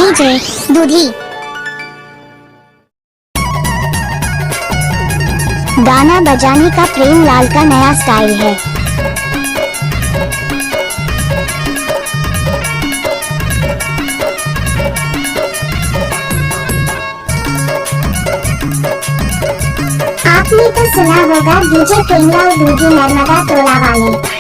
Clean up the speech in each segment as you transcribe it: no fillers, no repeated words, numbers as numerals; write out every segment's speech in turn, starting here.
DJ दूधी। गाना बजाने का प्रेम लाल का नया स्टाइल है। आपने तो सुना होगा डीजे प्रेमलाल दूधी नर्मदा टोला वाले।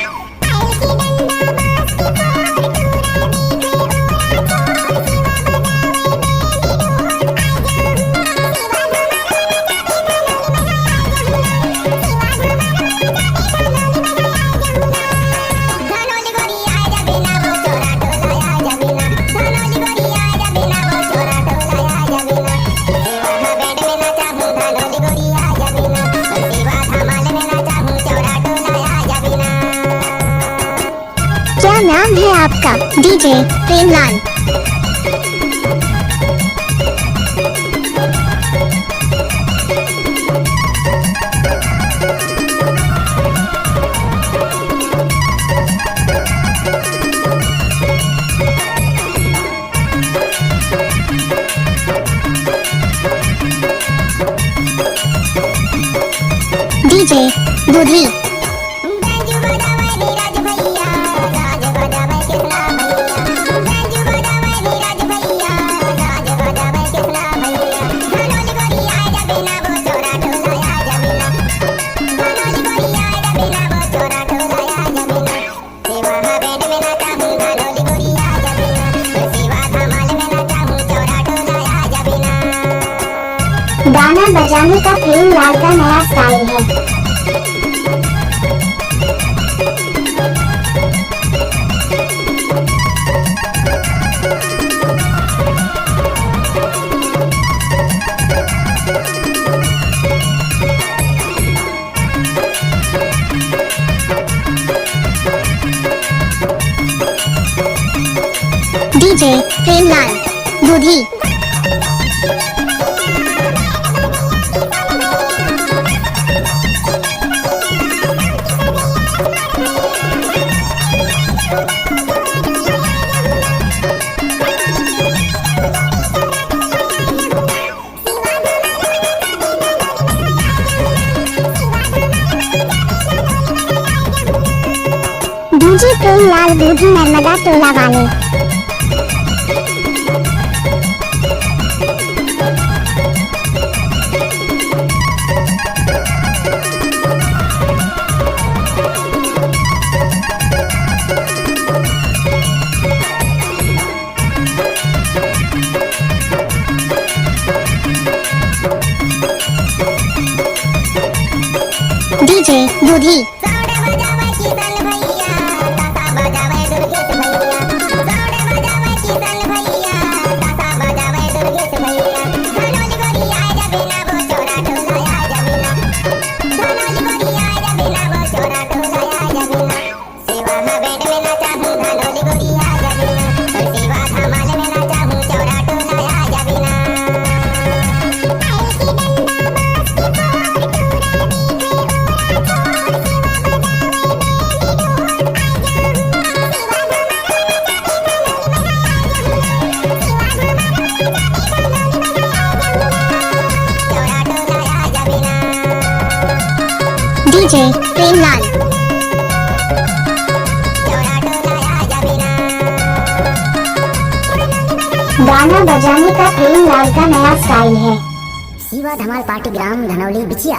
क्या नाम है आपका? डीजे प्रेमलाल। डीजे दूधी। गाना बजाने का प्रेम लाल का नया स्टाइल है। डीजे प्रेमलाल दूधी। डीजे प्रेमलाल दूधी नर्मदा टोला वाले। डीजे दूधी। डीजे प्रेमलाल। गाना बजाने का प्रेमलाल का नया स्टाइल है। शिवा धमाल पार्टी ग्राम धनौली बिचिया।